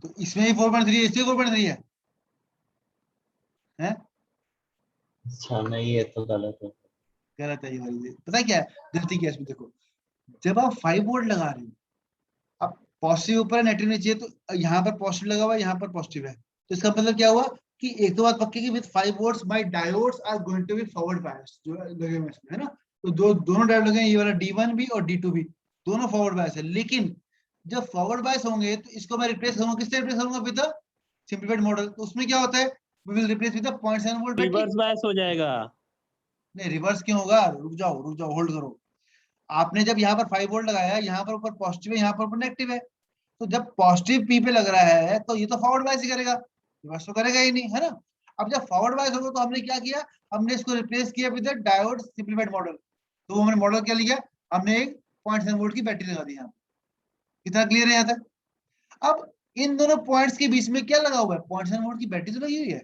S1: तो इसमें ही 4.3 है, इसमें 4.3 है, हैं?
S9: अच्छा नहीं, ये तो गलत है।
S1: गलत है ये वाली। पता है क्या है गलती क्या है इसमें, देखो जब आप 5 वोल्ट लगा रहे हो, अब पॉजिटिव ऊपर है नेगेटिव नीचे है, तो यहाँ पर पॉजिटिव लगा हुआ है, यहाँ पर पॉजिटिव है, तो इसका मतलब क्या हुआ कि एक तो बात पक्की कि with 5 volts my diodes are going to be forward biased, जो लगे हुए इसमें है ना, तो दोनों डायोड लगे हैं, ये वाला D1 भी और D2 भी, दोनों फॉरवर्ड बायस है। लेकिन जब फॉरवर्ड बायस होंगे तो इसको मैं रिप्लेस करूंगा, किससे रिप्लेस करूंगा? With the simplified model. तो उसमें क्या होता है, we will replace with the 0.7 volt battery.
S4: Reverse bias हो जाएगा।
S1: नहीं रिवर्स क्यों होगा, रुक जाओ होल्ड करो। आपने जब यहाँ पर 5 वोल्ट लगाया, यहाँ पर ऊपर पॉजिटिव है, यहाँ पर ऊपर नेगेटिव है, तो जब पॉजिटिव P पे लग रहा है तो ये तो फॉरवर्ड बायस ही करेगा, रिवर्स तो करेगा ही नहीं, है ना। अब जब फॉरवर्ड बायस होगा तो हमने क्या किया, हमने इसको रिप्लेस किया with the diode simplified model. तो वो हमने मॉडल क्या लिया, हमने एक 0.7 वोल्ट की बैटरी लगा दी यहाँ। कितना क्लियर है यहाँ तक? अब इन दोनों पॉइंट्स के बीच में क्या लगा हुआ है, 0.7 वोल्ट की बैटरी तो लगी हुई है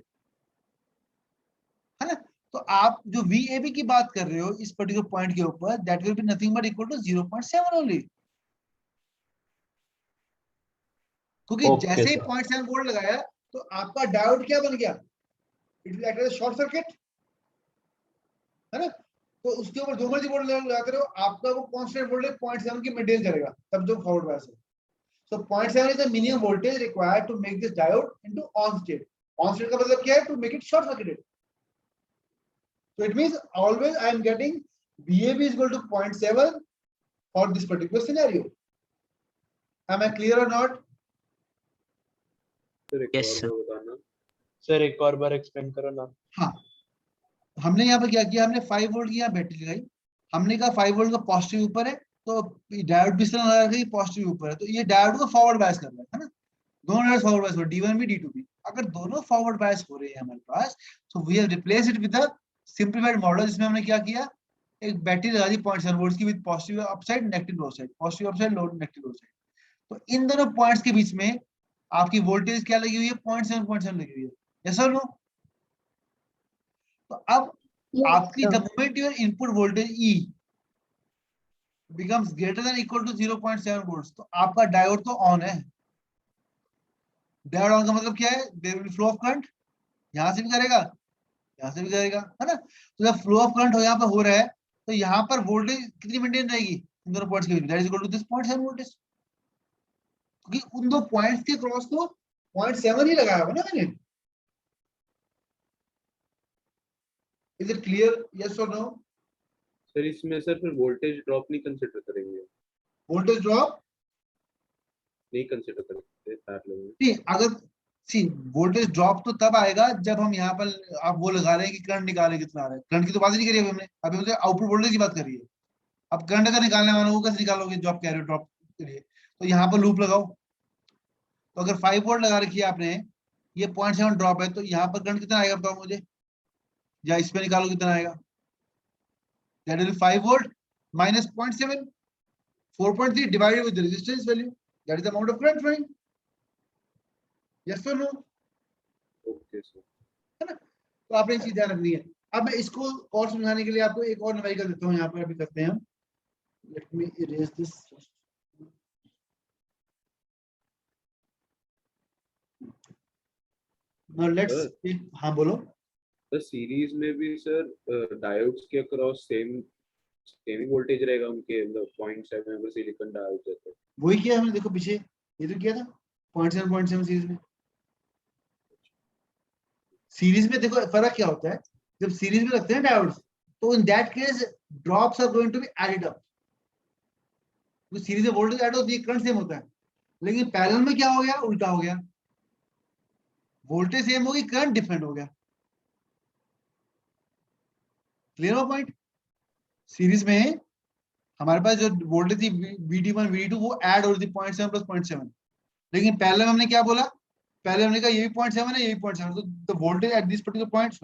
S1: ना। तो आप जो VAB की बात कर रहे हो इस पर्टिकुलर पॉइंट के ऊपर, that will be nothing but equal to 0.7 only, क्योंकि जैसे ही 0.7 वोल्ट लगाया तो आपका डायोड क्या बन गया, it will act as short circuit, है ना। तो उसके ऊपर जो मर्जी वोल्ट लगाते रहो, आपका वो कांस्टेंट वोल्टेज 0.7 की मेंटेन करेगा, तब जो फॉरवर्ड बायस है। So 0.7 is the minimum voltage required to make this diode into on state. On state का मतलब क्या है, to make it short circuited. So it means always I am getting VAB is equal to 0.7 for this particular scenario. Am I clear or not?
S4: Yes, sir.
S5: Sir एक और बार एक्सप्लेन करो ना।
S1: हाँ, हमने यहाँ पर क्या किया, हमने 5 वोल्ट की यहाँ बैटरी लगाई, हमने कहा 5 वोल्ट का पॉजिटिव ऊपर है, तो डायोड भी इस तरह लगा कि पॉजिटिव ऊपर है, तो ये डायोड को फॉरवर्ड बायस कर रहा है ना, दोनों डायोड फॉरवर्ड बायस हो, D1 भी D2 भी। अगर दोनों फॉरवर्ड बायस हो रहे हैं हमारे पास, तो we have replace it with the simplified model, जिसमें हमने क्या किया, एक बैटरी लगा दी 0.7 वोल्ट की with positive upside negative low side, positive upside low negative low side. तो इन दोनों पॉइंट्स के बीच में आपकी वोल्टेज क्या लगी हुई है? 0.7 लगी हुई है। यस और नो? तो अब आपकी the moment your input voltage E becomes greater than equal to 0.7 volts, तो आपका डायोड तो ऑन है। डायोड ऑन का मतलब क्या है? There will flow of current, यहां से भी करेगा, यहां से भी करेगा, है ना? तो जब फ्लो ऑफ करंट यहाँ पर हो रहा है तो यहाँ पर वोल्टेज कितनी मेंटेन रहेगी इन दोनों पॉइंट्स के बीच? That is equal to this 0.7 voltage, क्योंकि उन दो पॉइंट्स के क्रॉस तो 0.7 ही लगाया हुआ ना मैंने। Is it clear? यस और नो?
S3: सर इसमें सर फिर वोल्टेज ड्रॉप नहीं कंसीडर करेंगे?
S1: वोल्टेज ड्रॉप
S3: नहीं कंसीडर करेंगे पैरेलल में?
S1: नहीं, अगर सी वोल्टेज ड्रॉप तो तब आएगा जब हम यहाँ पर आप वो लगा रहे हैं कि करंट निकाले कितना आ रहा है। करंट की तो बात ही नहीं करी अभी हमने, अभी हमने आउटपुट वोल्टेज की बात करी है। अब करंट अगर निकालने वाला वो कैसे निकालोगे जॉब कह रहे हो ड्रॉप के लिए? तो यहाँ पर लूप लगाओ। तो अगर 5 वोल्ट लगा रखी है आपने, ये 0.7 ड्रॉप है, तो यहाँ पर करंट कितना आएगा बताओ मुझे, या इसमें निकालो कितना आएगा? That is 5 volt minus 0.7, 4.3 divided with the resistance value, that is the amount of current flowing. Yes और नो?
S3: Okay sir.
S1: है ना? तो आपने चीज ध्यान रखनी है। अब मैं इसको और समझाने के लिए आपको एक और न्यूमेरिकल देता हूँ। यहाँ पर अभी करते हैं हम, let me erase this. Now let's, हाँ बोलो।
S3: सर सीरीज में भी सर डायोड्स के अक्रॉस सेम वोल्टेज रहेगा उनके, मतलब 0.7 अगर सिलिकॉन डायोड रहते हैं।
S1: वही किया हमने, देखो पीछे ये तो किया था 0.7 सीरीज में। सीरीज में देखो फर्क क्या होता है, जब सीरीज में रखते हैं डायोड्स तो in that case drops are going to be added up, तो सीरीज में वोल्टेज ऐड होती है, करंट सेम होता है। लेकिन पैरेलल में क्या हो गया? उल्टा हो गया, वोल्टेज सेम होगी, करंट डिफरेंट हो गया। क्लियर हो पॉइंट? सीरीज में हमारे पास जो वोल्टेज थी VD1 VD2 वो ऐड हो रही थी 0.7 प्लस 0.7, लेकिन पहले हमने क्या बोला? पहले हमने कहा ये भी 0.7 है, ये भी 0.7, तो the voltage at this particular points,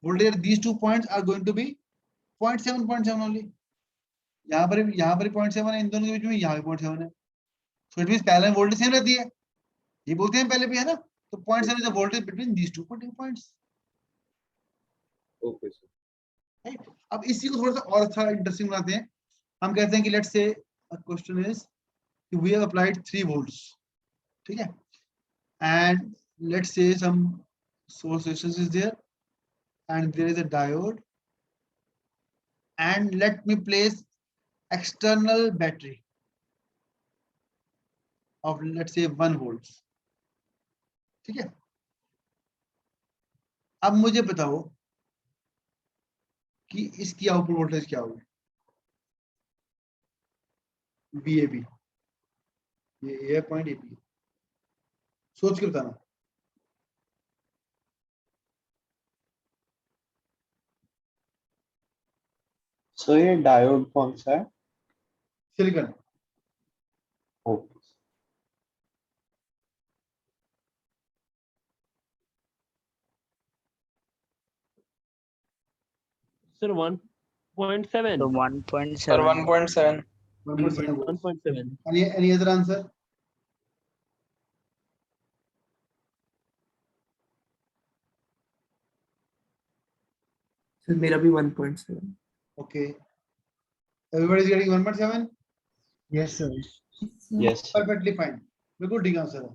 S1: voltage at these two points are going to be 0.7 only. यहाँ पर 0.7 है, इन दोनों के बीच में यहाँ भी 0.7 है, सो इट मींस पहले वोल्टेज सेम रहती है, ये बोलते हैं पहले भी, है ना? तो 0.7 is the voltage between these two points.
S3: Okay sir.
S1: Right? अब इसी को थोड़ा सा और अच्छा इंटरेस्टिंग बनाते हैं। हम कहते हैं कि let's say question is we have applied 3 volts, ठीक है, and let's say some source resistance is there and there is a diode, and let me place external battery of let's say 1 volts, ठीक है। अब मुझे बताओ कि इसकी आउटपुट वोल्टेज क्या होगी? VAB, ये पॉइंट AB, सोच के बताना।
S9: सो ये डायोड कौन सा है?
S1: सिलिकॉन।
S9: ओके
S4: सर 1.7
S10: तो 1.7
S5: sir 1.7
S4: 1.7
S1: any other answer?
S8: Sir मेरा भी 1.7।
S1: Okay, everybody is getting 1.7?
S2: Yes sir.
S9: Yes
S1: perfectly fine, बिल्कुल ठीक आंसर है।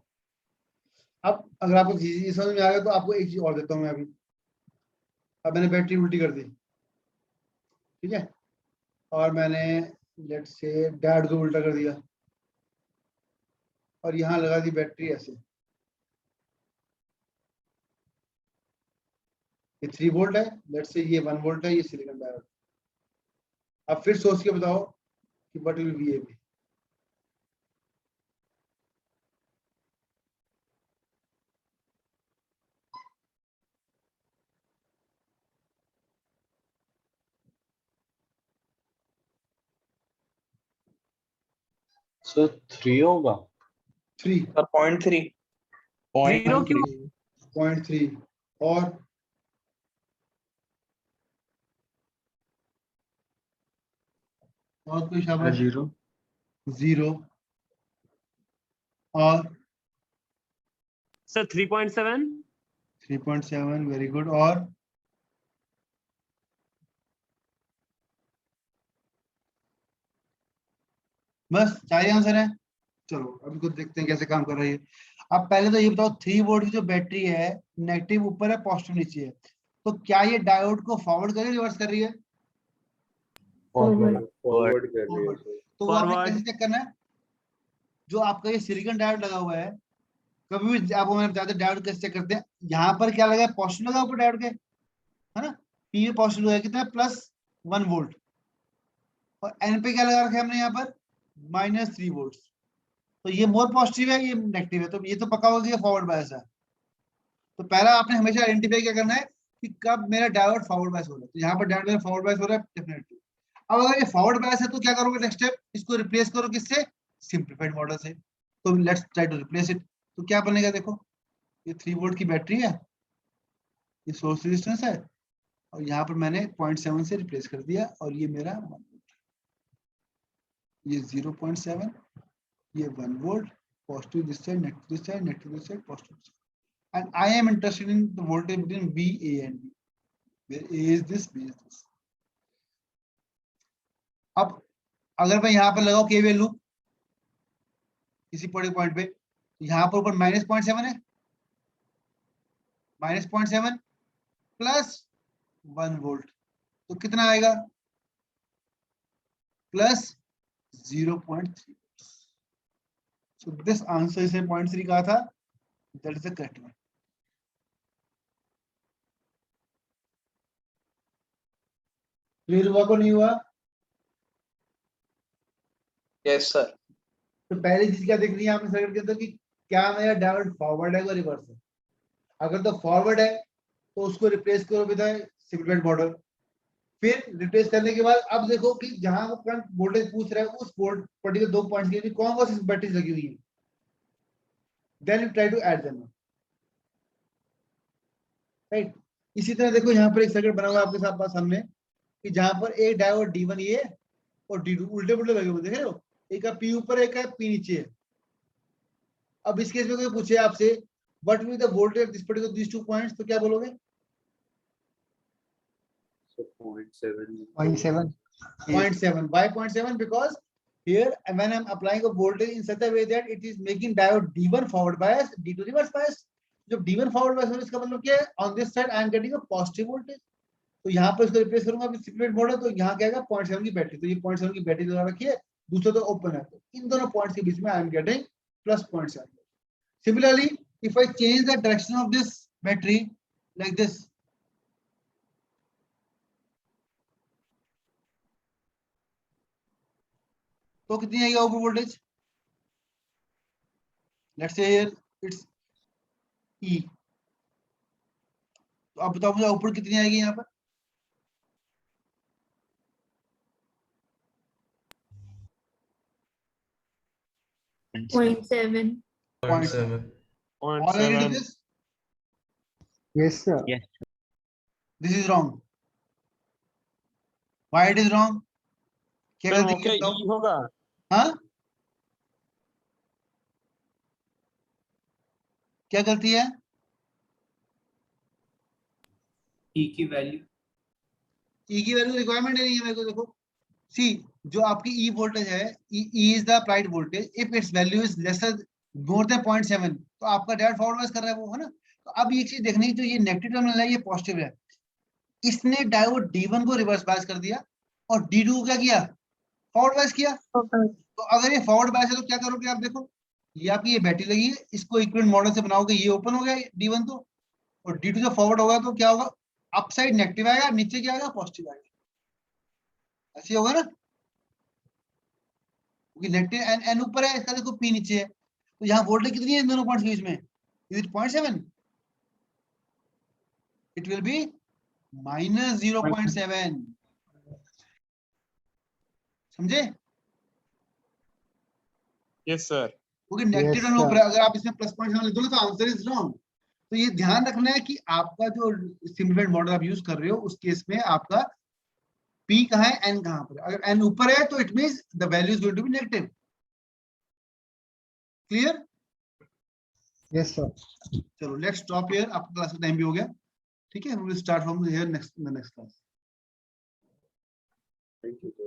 S1: अब अगर आपको ये समझ में आ गया तो आपको एक चीज और देता हूं मैं अभी। अब मैंने बैटरी उल्टी कर दी, ठीक है, और मैंने लेट्स से डायोड को उल्टा कर दिया और यहाँ लगा दी बैटरी ऐसे। ये 3 वोल्ट है, लेट्स से ये 1 वोल्ट है, ये सिलिकॉन डायोड। अब फिर सोच के बताओ कि व्हाट विल बी VAB?
S9: सो 3 होगा।
S1: 3,
S5: सर 0.3
S4: जीरो क्यों?
S1: 0.3 और और कोई शाबाश?
S7: 0
S1: 0 और
S4: सर 3.7
S1: 3.7 वेरी गुड। और बस 4 आंसर है। चलो अभी कुछ देखते हैं कैसे काम कर रही है। अब पहले तो ये बताओ 3 वोल्ट की जो बैटरी है नेगेटिव ऊपर है पॉजिटिव नीचे है, तो क्या ये डायोड को फॉरवर्ड कर रही है रिवर्स कर रही है?
S6: Forward.
S3: फॉरवर्ड कर रही है
S1: फॉरवर्ड।
S3: सर।
S1: तो वो आपने
S4: Forward.
S1: कैसे चेक करना है? जो आपका ये सिलिकॉन डायोड लगा हुआ है, कभी भी आपको मैंने बताया था डायोड कैसे चेक करते हैं। यहाँ पर क्या लगा है? पॉजिटिव लगा ऊपर डायोड के, है ना? पी में पॉजिटिव लगा है, कितना है? +1 वोल्ट। और एन पे क्या लगा रखा है हमने यहाँ पर? -3 वोल्ट। तो ये मोर पॉजिटिव है, ये नेगेटिव है, तो ये तो पक्का होगा कि ये फॉरवर्ड बायस है। तो पहला आपने हमेशा आइडेंटिफाई क्या करना है कि कब मेरा डायोड फॉरवर्ड बायस हो रहा है। तो यहाँ पर डायोड मेरा फॉरवर्ड बायस हो रहा है डेफिनेटली। अब अगर ये फॉरवर्ड बायस है तो क्या करोगे नेक्स्ट स्टेप? इसको रिप्लेस करो किससे? सिंपलीफाइड मॉडल से। तो let's try to replace it. तो क्या बनेगा देखो, ये 3 वोल्ट की बैटरी है, ये सोर्स रेजिस्टेंस है, और यहाँ पर मैंने 0.7 से रिप्लेस कर दिया, और ये मेरा 1 वोल्ट, ये 0.7, ये 1 volt, positive this side, negative this side, negative this side, positive this side. And I am interested in the voltage between V, A and B, where A is this, B is this. अब अगर मैं यहाँ पर लगाऊं KVL लूप किसी पर्टिकुलर पॉइंट पे, यहाँ पर ऊपर -0.7 है, -0.7 +1 वोल्ट, तो कितना आएगा? +0.3। So this answer इसे 0.3 कहा था, that is the correct one. Clear हुआ को नहीं हुआ?
S5: Yes sir.
S1: तो पहली चीज क्या देखनी है आपने सर्किट के अंदर कि क्या मेरा डायोड फॉरवर्ड है या रिवर्स है। अगर तो फॉरवर्ड है तो उसको रिप्लेस करो विद सिंपलीफाइड मॉडल। फिर रिप्लेस करने के बाद अब देखो कि जहां वो करंट वोल्टेज पूछ रहा है उस पर्टिकुलर 2 पॉइंट्स के लिए कौन सी बैटरी लगी हुई है, then you try to add them, right. इसी तरह देखो यहाँ पर एक सर्किट बना हुआ है आपके साथ पास सामने कि जहां पर एक डायोड D1 ये और D2 उल्टे पुल्टे लगे हुए, देख रहे हो? एक का P ऊपर, एक का P नीचे है। अब इस केस में कोई पूछे आपसे what will the voltage this particular these 2 points, तो क्या बोलोगे?
S3: So 0.7.
S2: 0.7
S1: 0.7. Why 0.7? Because here when I'm applying a voltage in such a way that it is making diode D1 forward bias, D2 reverse bias. जब D1 forward bias हो इसका मतलब क्या है? On this side I am getting a positive voltage. तो यहाँ पर इसको रिप्लेस करूंगा अभी सिंपलीफाइड मॉडल, तो यहाँ क्या आएगा? 0.7 की बैटरी। तो ये 0.7 की बैटरी लगा रखी है, दूसरा तो ओपन है, तो इन दोनों पॉइंट्स के बीच में I am getting +0.7। Similarly, if I change the direction of this battery like this, तो कितनी आएगी output voltage? Let's say here it's E। तो अब बताओ मुझे आउटपुट कितनी आएगी यहाँ पर?
S6: .7.
S7: 0.7
S1: All agree to this?
S2: yes sir.
S1: This is wrong. Why it is wrong? क्या
S4: सर
S1: गलती
S4: वो
S1: की
S4: क्या
S1: बताओ?
S4: E होगा?
S1: हाँ, क्या गलती है?
S7: E की वैल्यू
S1: E की वैल्यू रिक्वायरमेंट नहीं है मेरे को। देखो सी, जो आपकी E वोल्टेज है, E is the applied voltage if its value is lesser more than 0.7, तो आपका डायोड फॉरवर्ड बायस कर रहा है वो, है ना? तो अब ये चीज देखनी है, जो ये नेगेटिव टर्मिनल है ये पॉजिटिव है, इसने डायोड D1 को रिवर्स बायस कर दिया और D2 को क्या किया? फॉरवर्ड बायस किया। तो अगर ये फॉरवर्ड बायस है तो क्या करोगे आप? देखो ये आपकी ये बैटरी लगी है, इसको इक्विवेलेंट मॉडल से बनाओगे, ये ओपन हो गया D1 तो, और D2 जब फॉरवर्ड होगा तो क्या होगा? अप साइड नेगेटिव आएगा, नीचे क्या आएगा? पॉजिटिव आएगा। ऐसे होगा ना, क्योंकि नेगेटिव एन ऊपर है, इसका देखो P नीचे है, तो यहाँ वोल्टेज कितनी है इन दोनों पॉइंट्स के बीच में? Is it 0.7? It will B -0.7। समझे?
S4: Yes sir.
S1: क्योंकि नेगेटिव टर्मिनल ऊपर है, अगर आप इसमें +0.7 लिख दोगे तो आंसर इज रॉन्ग। तो ये ध्यान रखना है कि आपका जो सिंपलीफाइड मॉडल आप यूज कर रहे हो उस केस में आपका P कहाँ है, N कहाँ पर है? अगर N ऊपर है तो it means the value is going to be negative. Clear?
S2: Yes sir.
S1: चलो लेट्स स्टॉप हियर, आपका क्लास का टाइम भी हो गया, ठीक है, we will start from here next class.
S3: Thank you.